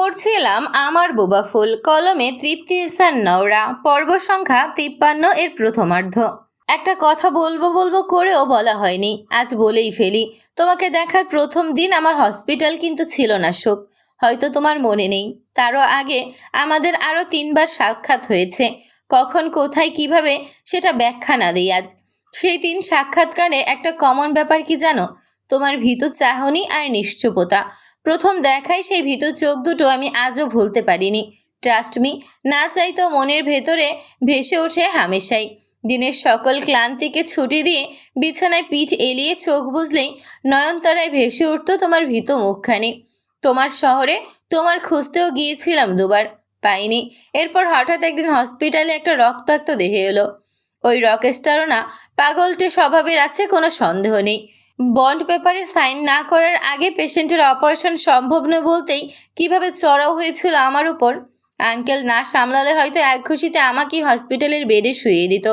পড়ছিলাম আমার বোবা ফুল, কলমে তৃপ্তি ইহসান নওরা, পর্ব সংখ্যা 53 এর প্রথমার্ধ। একটা কথা বলবো বলবো করেও বলা হয়নি, আজ বলেই ফেলি। তোমাকে দেখার প্রথম দিন আমার হসপিটাল কিন্তু ছিল না সুখ, হয়তো তোমার মনে নেই। তারও আগে আমাদের আরও 3বার সাক্ষাৎ হয়েছে। কখন, কোথায়, কিভাবে সেটা ব্যাখ্যা না দিই আজ। সেই 3 সাক্ষাৎকারে একটা কমন ব্যাপার কি জানো? তোমার ভীতু চাহনি আর নিশ্চুপতা। প্রথম দেখাই সেই ভীতু চোখ দুটো আমি আজও ভুলতে পারিনি। ট্রাস্ট মি, না চাইতেও মনের ভেতরে ভেসে ওঠে হামেশাই। দিনের সকল ক্লান্তিকে ছুটি দিয়ে বিছানায় পিঠ এলিয়ে চোখ বুঝলেই নয়নতারায় ভেসে উঠত তোমার ভীতু মুখখানি। তোমার শহরে তোমার খুঁজতেও গিয়েছিলাম 2বার, পাইনি। এরপর হঠাৎ একদিন হসপিটালে একটা রক্তাক্ত দেহে এলো। ওই রকেস্টারও না পাগলটে স্বভাবের আছে, কোনো সন্দেহ নেই। বন্ড পেপারে সাইন না করার আগে পেশেন্টের অপারেশন সম্ভব নয় বলতেই কিভাবে চড়াও হয়েছিল আমার উপর। আঙ্কেল না সামলালে হয়তো এক খুশিতে আমাকেই হসপিটালের বেডে শুইয়ে দিত।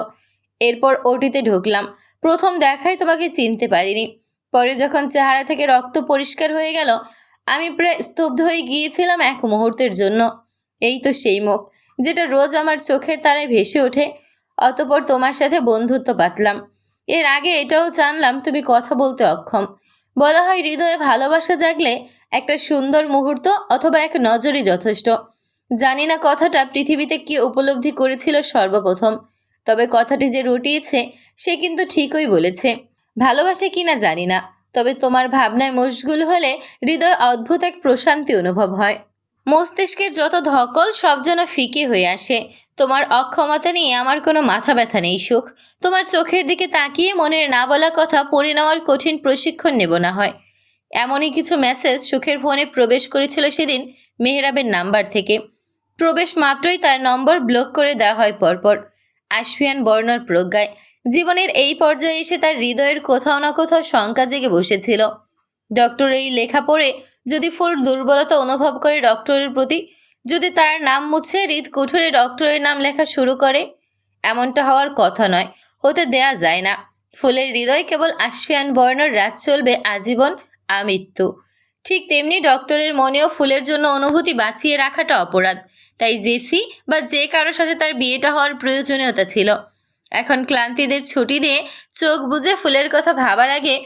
এরপর ওটিতে ঢুকলাম। প্রথম দেখায় তোমাকে চিনতে পারিনি। পরে যখন চেহারা থেকে রক্ত পরিষ্কার হয়ে গেল, আমি প্রায় স্তব্ধ হয়ে গিয়েছিলাম এক মুহূর্তের জন্য। এই তো সেই মুখ, যেটা রোজ আমার চোখের তারায় ভেসে ওঠে। অতঃপর তোমার সাথে বন্ধুত্ব পাতলাম। এর আগে এটাও জানলাম তুমি কথা বলতে অক্ষম। বলা হয় হৃদয়ে ভালোবাসা জাগলে একটা সুন্দর মুহূর্ত অথবা এক নজরই যথেষ্ট। জানি না কথাটা পৃথিবীতে কে উপলব্ধি করেছিল সর্বপ্রথম, তবে কথাটি যে রটিয়েছে সে কিন্তু ঠিকই বলেছে। ভালোবাসে কিনা জানি না, তবে তোমার ভাবনায় মশগুল হলে হৃদয়ে অদ্ভুত এক প্রশান্তি অনুভব হয়। মস্তিষ্কের যত ধকল সব যেন ফিকে হয়ে আসে। তোমার অক্ষমতা নিয়ে আমার কোনো মাথা ব্যথা নেই সুখ। তোমার চোখের দিকে তাকিয়ে মনের না বলা কথা পড়ে নেওয়ার কঠিন প্রশিক্ষণ নেব না হয়। এমনই কিছু মেসেজ সুখের ফোনে প্রবেশ করেছিল সেদিন মেহরাবের নাম্বার থেকে। প্রবেশ মাত্রই তার নম্বর ব্লক করে দেওয়া হয় পরপর। আশফিয়ান বর্ণর প্রজ্ঞায় জীবনের এই পর্যায়ে এসে তার হৃদয়ের কোথাও না কোথাও শঙ্কা জেগে বসেছিল। ডক্টর এই লেখা পড়ে যদি ফুল দুর্বলতা অনুভব করে ডক্টরের প্রতি, যদি তার নাম মুছে হৃদ কুঠুরে ডক্টরের নাম লেখা শুরু করে, এমনটা হওয়ার কথা নয়, হতে দেয়া যায় না। ফুলের হৃদয় কেবল আশফিয়ান বর্ণর রাত চলবে আজীবন, আমৃত্যু। ঠিক তেমনি ডক্টরের মনেও ফুলের জন্য অনুভূতি বাঁচিয়ে রাখাটা অপরাধ। তাই জেসি বা যে কারোর সাথে তার বিয়েটা হওয়ার প্রয়োজনীয়তা ছিল। এখন ক্লান্তিদের ছুটি দিয়ে চোখ বুজে ফুলের কথা ভাবার আগে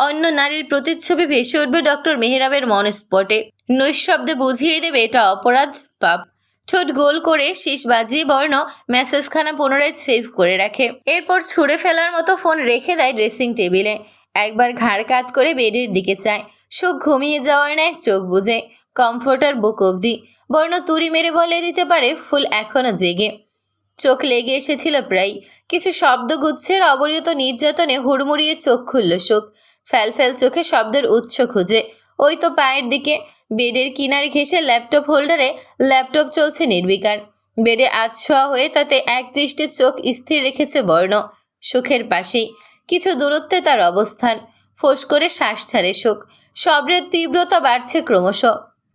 অন্য নারীর প্রতিচ্ছবি ভেসে উঠবে ডক্টর মেহরাবের মনস্পটে। নৈশব্দে বুঝিয়ে দেবে এটা অপরাধ, পাপ। ঠোঁট গোল করে শীষ বাজিয়ে বর্ণ মেসেজখানা পুনরায় সেভ করে রাখে। এরপর ছুঁড়ে ফেলার মতো ফোন রেখে দেয় ড্রেসিং টেবিলে। একবার ঘাড় কাত করে বেডের দিকে চায়। সুখ ঘুমিয়ে যাওয়ার ন্যায় চোখ বুঝে, কমফোর্টার বুক অবধি। বর্ণ তুড়ি মেরে বলে দিতে পারে ফুল এখনো জেগে। চোখ লেগে এসেছিল প্রায়। কিছু শব্দগুচ্ছের অবরিত নির্যাতনে হুড়মুড়িয়ে চোখ খুলল সুখ। ফ্যালফ্যাল চোখে শব্দের উৎস খুঁজে। ওই তো পায়ের দিকে বেডের কিনারে ঘেঁষে ল্যাপটপ হোল্ডারে ল্যাপটপ চলছে নির্বিকার। বেডে আধশোয়া হয়ে তাতে এক দৃষ্টে চোখ স্থির রেখেছে বর্ণ। সুখের পাশেই কিছু দূরত্বে তার অবস্থান। ফোঁস করে শ্বাস ছাড়ে সুখ। শব্দের তীব্রতা বাড়ছে ক্রমশ।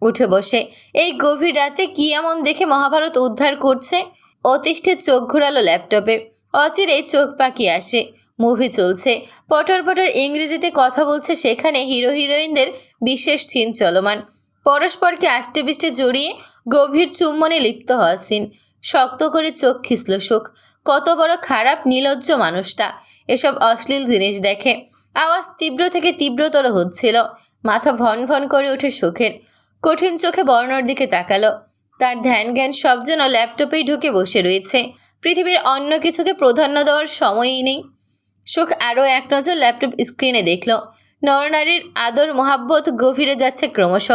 উঠে বসে এই গভীর রাতে কি এমন দেখে মহাভারত উদ্ধার করছে? অতিষ্ঠে চোখ ঘোরালো ল্যাপটপে। অচিরেই চোখ পাকিয়ে আসে। মুভি চলছে, পটর পটর ইংরেজিতে কথা বলছে। সেখানে হিরো হিরোইনদের বিশেষ সিন চলমান। পরস্পরকে আষ্টে পিষ্টে জড়িয়ে গভীর চুম্বনে লিপ্ত হওয়া সিন। শক্ত করে চোখ খিসল সুখ। কত বড় খারাপ নির্লজ্জ মানুষটা, এসব অশ্লীল জিনিস দেখে। আওয়াজ তীব্র থেকে তীব্রতর হচ্ছিল। মাথা ভন ভন করে ওঠে সুখের। কঠিন চোখে বর্ণর দিকে তাকালো। তার ধ্যান জ্ঞান সব যেন ল্যাপটপেই ঢুকে বসে রয়েছে। পৃথিবীর অন্য কিছুকে প্রাধান্য দেওয়ার সময়ই নেই। সুখ আরও এক নজর ল্যাপটপ স্ক্রিনে দেখল। নরনারীর আদর মোহাব্বত গভীরে যাচ্ছে ক্রমশ।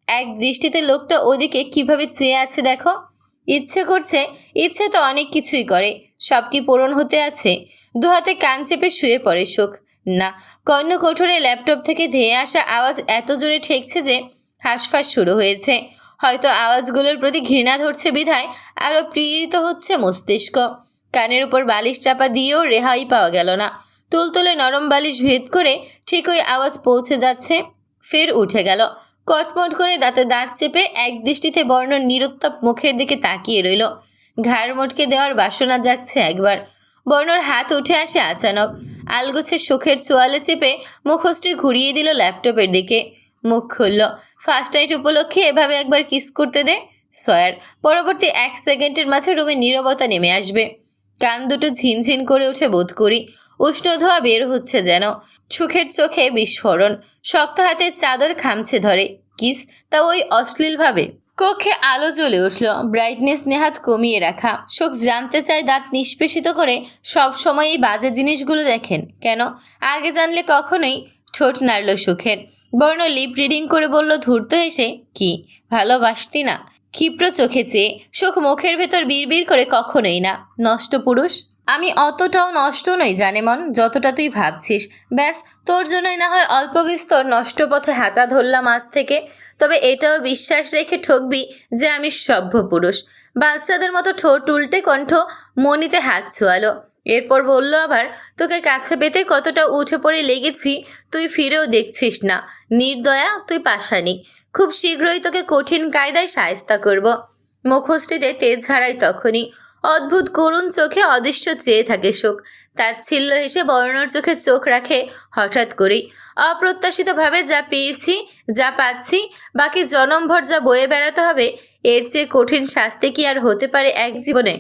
এক দৃষ্টিতে লোকটা ওদিকে কিভাবে চেয়ে আছে দেখো। ইচ্ছে করছে, ইচ্ছে তো অনেক কিছুই করে, সব কি পূরণ হতে আছে? দুহাতে কান চেপে শুয়ে পড়ে সুখ। না, কর্ণকঠোরে ল্যাপটপ থেকে ধেয়ে আসা আওয়াজ এত জোরে ঠেকছে যে হাঁসফাঁস শুরু হয়েছে। হয়তো আওয়াজগুলোর প্রতি ঘৃণা ধরছে বিধায় আরও পীড়িত হচ্ছে মস্তিষ্ক। কানের উপর বালিশ চাপা দিয়েও রেহাই পাওয়া গেল না। তুলতুলে নরম বালিশ ভেদ করে ঠিক ওই আওয়াজ পৌঁছে যাচ্ছে। ফের উঠে গেল। কটমট করে দাঁতে দাঁত চেপে এক দৃষ্টিতে বর্ণর নিরুত্তাপ মুখের দিকে তাকিয়ে রইল। ঘাড় মটকে দেওয়ার বাসনা জাগছে একবার। বর্ণর হাত উঠে আসে আচানক। আলগোছে সুখের চোয়ালে চেপে মুখশ্রী ঘুরিয়ে দিল ল্যাপটপের দিকে। মুখ খুলল। ফার্স্ট নাইট উপলক্ষে এভাবে একবার কিস করতে দে। সয়ার। পরবর্তী 1 সেকেন্ডের মাঝে রুমে নীরবতা নেমে আসবে। কান দুটো ঝিনঝিন করে উঠে বোধ করি। উষ্ণ ধোঁয়া বের হচ্ছে যেন। সুখের চোখে বিস্ফোরণ। শক্ত হাতে চাদর খামছে ধরে। কিস, তা ওই অশ্লীলভাবে। কক্ষে আলো জ্বলে উঠল। ব্রাইটনেস নেহাত কমিয়ে রাখা। সুখ জানতে চায় দাঁত নিষ্পেষিত করে সব সময় এই বাজে জিনিসগুলো দেখেন কেন? আগে জানলে কখনোই। ঠোঁট নাড়ল সুখের। বর্ণ লিপ রিডিং করে বলল ধূর্ত হেসে, কি ভালোবাসতি না? ক্ষিপ্র চোখে চেয়ে সুখ মুখের ভেতর বিড়বিড় করে, কখনোই না। নষ্ট পুরুষ। আমি অতটাও নষ্ট নই জানে মন, যতটা তুই ভাবছিস। ব্যাস, তোর জন্যই না হয় অল্প বিস্তর নষ্ট পথে হাঁটা ধরলাম আজ থেকে। তবে এটাও বিশ্বাস রেখে ঠকবি যে আমি সভ্য পুরুষ। বাচ্চাদের মতো ঠোঁট উল্টে কণ্ঠ মনিতে হাত ছোয়ালো। এরপর বলল আবার, তোকে কাছে পেতে কতটা উঠে পড়ে লেগেছি তুই ফিরেও দেখছিস না। নির্দয়া, তুই পাষাণী। খুব শীঘ্রই তোকে কঠিন কায়দায় শায়েস্তা করব। মুখশ্রীতে তেজ হারায় তখনই। অদ্ভুত করুণ চোখে অদৃশ্য চেয়ে থাকে সুখ। তাচ্ছিল্য হেসে বর্ণর চোখে চোখ রাখে হঠাৎ করেই। অপ্রত্যাশিতভাবে যা পেয়েছি, যা পাচ্ছি, বাকি জনমভর যা বয়ে বেড়াতে হবে, এর চেয়ে কঠিন শাস্তি কি আর হতে পারে এক জীবনে?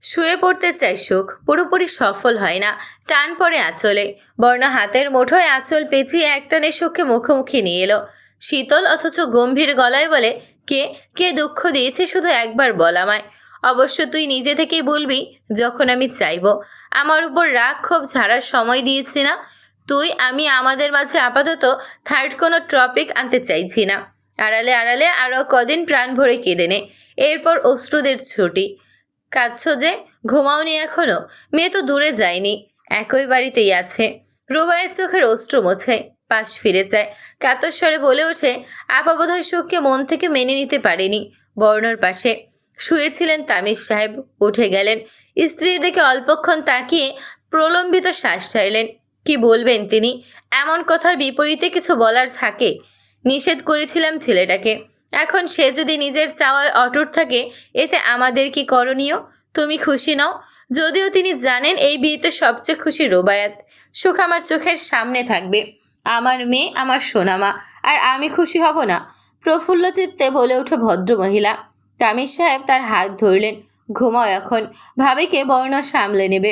শুয়ে পড়তে চায় সুখ, পুরোপুরি সফল হয় না। টান পড়ে আঁচলে। বর্ণ হাতের মুঠোয় আঁচল পেঁচিয়ে একটানে সুখকে মুখোমুখি নিয়ে এলো। শীতল অথচ গম্ভীর গলায় বলে, কে কে দুঃখ দিয়েছে শুধু একবার বল আমায়। অবশ্য তুই নিজে থেকেই বলবি যখন আমি চাইব। আমার উপর রাগ ক্ষোভ ঝাড়ার সময় দিয়েছি না। তুই আমি আমাদের মাঝে আপাতত থার্ড কোনো টপিক আনতে চাইছি না। আড়ালে আড়ালে আরও কদিন প্রাণ ভরে কেঁদে নে। এরপর অশ্রুদের ছুটি। কাঁদছ যে? ঘুমাওনি এখনো? মেয়ে তো দূরে যায়নি, একই বাড়িতেই আছে। রুবাইয়ের চোখের অশ্রু মোছে। পাশ ফিরে যায়। কাতর স্বরে বলে ওঠে, আপা বোধহয় সুখকে মন থেকে মেনে নিতে পারেনি। বর্ণর পাশে শুয়েছিলেন তামিজ সাহেব। উঠে গেলেন। স্ত্রীর দিকে অল্পক্ষণ তাকিয়ে প্রলম্বিত শ্বাস ছাড়লেন। কি বলবেন তিনি? এমন কথার বিপরীতে কিছু বলার থাকে? নিষেধ করেছিলাম ছেলেটাকে। এখন সে যদি নিজের চাওয়ায় অটুট থাকে, এতে আমাদের কি করণীয়? তুমি খুশি নও? যদিও তিনি জানেন এই বিয়েতে সবচেয়ে খুশি রোবায়াত। সুখ আমার চোখের সামনে থাকবে, আমার মেয়ে, আমার সোনামা। আর আমি খুশি হব না? প্রফুল্ল চিত্তে বলে ওঠে ভদ্র মহিলা। তামিজ সাহেব তার হাত ধরলেন। ঘুমাও এখন, ভাবিকে বর্ণ সামলে নেবে।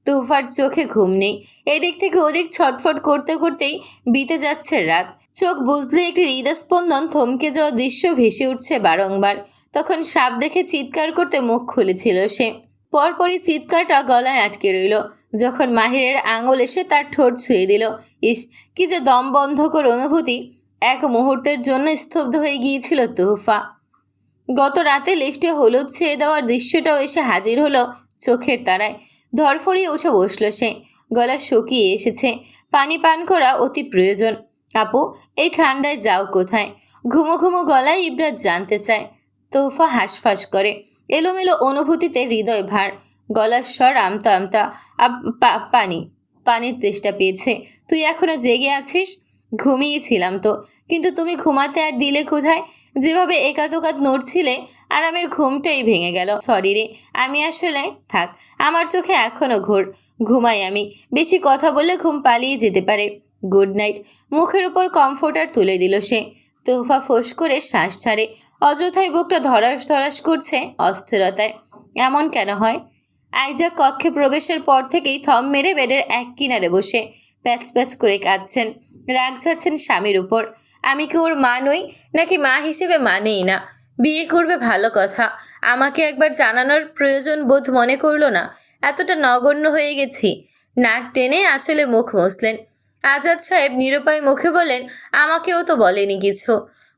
তুফার চোখে ঘুম নেই। এদিক থেকে ওদিক ছটফট করতে করতেই বিতে যাচ্ছে রাত। চোখ বুঝলে একটি হৃদস্পন্দন থমকে যাওয়া দৃশ্য ভেসে উঠছে বারংবার। তখন সাপ দেখে চিৎকার করতে মুখ খুলেছিল সে। পরপরই চিৎকারটা গলায় আটকে রইল যখন মাহিরের আঙুল এসে তার ঠোঁট ছুঁয়ে দিল। ইস, কি যে দম বন্ধকর অনুভূতি! এক মুহূর্তের জন্য স্তব্ধ হয়ে গিয়েছিল তুহফা। গত রাতে লিফটে হলুদ ছেয়ে দেওয়ার দৃশ্যটাও এসে হাজির হলো চোখের তারায়। ধরফড়িয়ে উঠে বসল সে। গলা শুকিয়ে এসেছে। পানি পান করা অতি প্রয়োজন। আপু, এই ঠান্ডায় যাও কোথায়? ঘুমো ঘুমো গলায় ইবরাত জানতে চায়। তোহফা হাঁসফাঁস করে। এলোমেলো অনুভূতিতে হৃদয় ভার। গলার স্বর আমতা আমতা। পানির তেষ্টা পেয়েছে। তুই এখনো জেগে আছিস? ঘুমিয়েছিলাম তো, কিন্তু তুমি ঘুমাতে আর দিলে কোথায়? যেভাবে একাত নড়ছিলে, আরামের ঘুমটাই ভেঙে গেল। সরি রে, আমি আসলে থাক, আমার চোখে এখনো ঘোর। ঘুমাই আমি। বেশি কথা বললে ঘুম পালিয়ে যেতে পারে। Good night. মুখের উপর কমফোর্টার তুলে দিল সে। তোহফা ফোঁস করে শ্বাস ছাড়ে। অযথাই বুকটা ধরাস ধরাস করছে অস্থিরতায়। এমন কেন হয়? আইজাক কক্ষে প্রবেশের পর থেকেই থম মেরে বেডের এক কিনারে বসে প্যাচ প্যাচ করে কাঁদছেন। রাগ ঝাড়ছেন স্বামীর উপর। আমি কি ওর মা নই? নাকি মা হিসেবে মানেই না? বিয়ে করবে ভালো কথা, আমাকে একবার জানানোর প্রয়োজন বোধ মনে করলো না? এতটা নগণ্য হয়ে গেছি? নাক টেনে আঁচলে মুখ মুছলেন। আজাদ সাহেব নিরুপায় মুখে বলেন, আমাকেও তো বলেনি কিছু।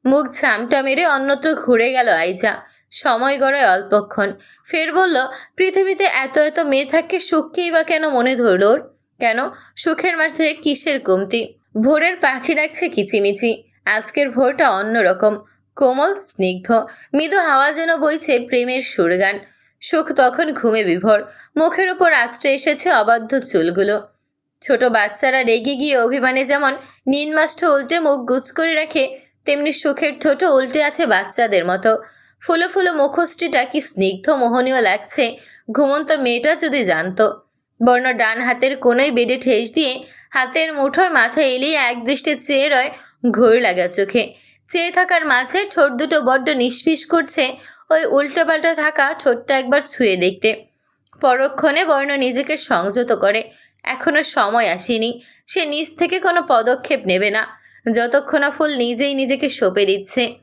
মুখ ঝামটা মেরে অন্যত্র ঘুরে গেল আইজা। সময় গড়ায় অল্পক্ষণ। ফের বলল, পৃথিবীতে এত এত মেয়ে থাকে, সুখকেই বা কেন মনে ধরল ওর? কেন? সুখের মাঝে কিসের কমতি? ভোরের পাখি ডাকছে কিচিমিচি। আজকের ভোরটা অন্যরকম। কোমল, স্নিগ্ধ, মৃদু হাওয়া যেন বইছে প্রেমের সুরগান। সুখ তখন ঘুমে বিভোর। মুখের উপর আশ্রে এসেছে অবাধ্য চুলগুলো। ছোট বাচ্চারা রেগে গিয়ে অভিমানে যেমন নিনমাষ্ঠ উল্টে মুখ গুজ করে রাখে, তেমনি সুখের ঠোঁটো উল্টে আছে বাচ্চাদের মতো। ফুলো ফুলো মুখশ্রীটা কি স্নিগ্ধ মোহনীয় লাগছে, ঘুমন্ত মেয়েটা যদি জানতো। বর্ণ ডান হাতের কোনোই বেডে ঠেস দিয়ে হাতের মুঠোয় মাথা এলিয়ে একদৃষ্টে চেয়ে রয় ঘোর লাগা চোখে চেয়ে থাকার মাঝে ঠোঁট দুটো বড্ড নিষ্পিস করছে। ওই উল্টোপাল্টা থাকা ঠোঁটটা একবার ছুঁয়ে দেখতে। পরক্ষণে বর্ণ নিজেকে সংযত করে। এখনো সময় আসেনি, সে নিজ থেকে কোনো পদক্ষেপ নেবে না যতক্ষণ না ফুল নিজেই নিজেকে সঁপে দিচ্ছে।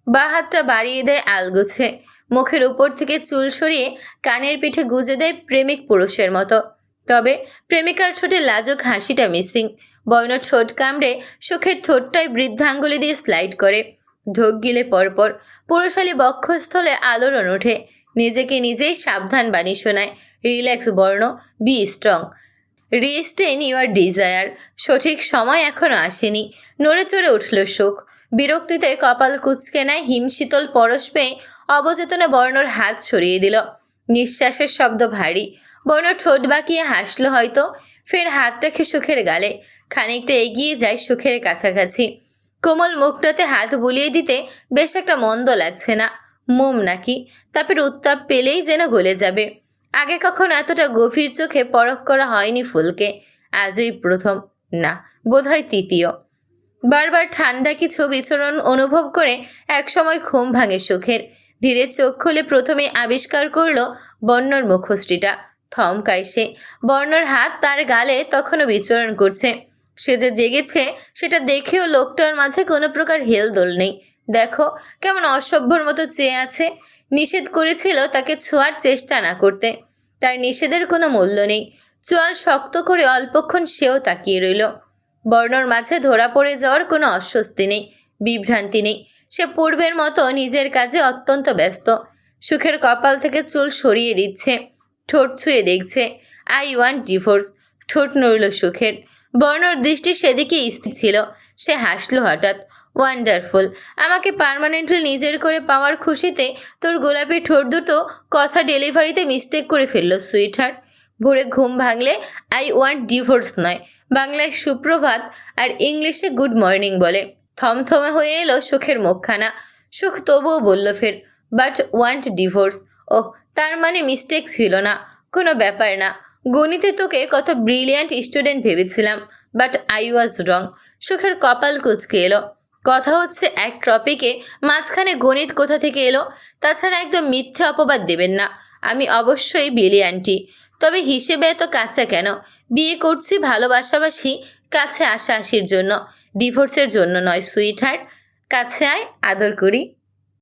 বা হাতটা বাড়িয়ে দেয় আলগোছে, মুখের উপর থেকে চুল সরিয়ে কানের পিঠে গুজে দেয় প্রেমিক পুরুষের মতো। তবে প্রেমিকার ঠোঁটে লাজুক হাসিটা মিসিং। বর্ণ ঠোঁট কামড়ে সুখের ঠোঁটটাই বৃদ্ধাঙ্গুলি দিয়ে স্লাইড করে। ঢোক গিলে পরপর পুরুষালী বক্ষস্থলে আলোড়ন ওঠে। নিজেকে নিজেই সাবধান বাণী শোনায়, রিল্যাক্স বর্ণ, বি স্ট্রং, রিস্টেন ইউর ডিজায়ার। সঠিক সময় এখনো আসেনি। নড়ে চড়ে উঠল সুখ। বিরক্তিতে কপাল কুঁচকে নেয় হিমশীতল পরশ পেয়ে অবচেতনে বর্ণর হাত সরিয়ে দিল। নিঃশ্বাসের শব্দ ভারী। বর্ণ ঠোঁট বাঁকিয়ে হাসলো হয়তো, ফের হাত রেখে সুখের গালে খানিকটা এগিয়ে যায় সুখের কাছাকাছি। কোমল মুখটাতে হাত বুলিয়ে দিতে বেশ একটা মন্দ লাগছে না। মোম নাকি? তাপের উত্তাপ পেলেই যেন গলে যাবে। আগে কখনো এতটা গভীর চোখে পরখ করা হয়নি ফুলকে, আজই প্রথম। না, বোধহয় তৃতীয়। বারবার ঠান্ডা কিছু বিচরণ অনুভব করে একসময় ঘুম ভাঙে সুখের। ধীরে চোখ খুলে প্রথমে আবিষ্কার করলো বর্ণর মুখশ্রীটা। থমকায় সে। বর্ণর হাত তার গালে তখনও বিচরণ করছে। সে যে জেগেছে সেটা দেখেও লোকটার মাঝে কোনো প্রকার হেলদোল নেই। দেখো কেমন অসভ্যর মতো চেয়ে আছে। নিষেধ করেছিল তাকে ছোঁয়ার চেষ্টা না করতে। তার নিষেধের কোনো মূল্য নেই। চোয়াল শক্ত করে অল্পক্ষণ সেও তাকিয়ে রইল। বর্ণর মাঝে ধরা পড়ে যাওয়ার কোনো অস্বস্তি নেই, বিভ্রান্তি নেই। সে পূর্বের মতো নিজের কাজে অত্যন্ত ব্যস্ত। সুখের কপাল থেকে চুল সরিয়ে দিচ্ছে, ঠোঁট ছুঁয়ে দেখছে। I want divorce. ঠোঁট নড়ল সুখের। বর্ণর দৃষ্টি সেদিকে স্থির ছিল। সে হাসলো হঠাৎ। ওয়ান্ডারফুল। আমাকে পার্মানেন্টলি নিজের করে পাওয়ার খুশিতে তোর গোলাপি ঠোঁট দুটো কথা ডেলিভারিতে মিস্টেক করে ফেললো সুইটহার্ট। ভোরে ঘুম ভাঙলে আই ওয়ান্ট ডিভোর্স নয়, বাংলায় সুপ্রভাত আর ইংলিশে গুড মর্নিং বলে। থমথমে হয়ে এলো সুখের মুখখানা। সুখ তবুও বলল ফের, বাট ওয়ান্ট ডিভোর্স। ওহ, তার মানে মিস্টেক ছিল না, কোনো ব্যাপার না। গণিতে তোকে কত ব্রিলিয়ান্ট স্টুডেন্ট ভেবেছিলাম, বাট আই ওয়াজ রং। সুখের কপাল কুঁচকে এলো। কথা হচ্ছে এক টপিকে, মাঝখানে গণিত কোথা থেকে এলো? তাছাড়া একদম মিথ্যে অপবাদ দেবেন না। আমি অবশ্যই ব্রিলিয়ান্টই, তবে হিসেবে এত কাঁচা কেন? বিয়ে করছি ভালোবাসাবাসি, কাছে আসাআসির জন্য, ডিভোর্সের জন্য নয় সুইটহার্ট। কাছে আয়, আদর করি।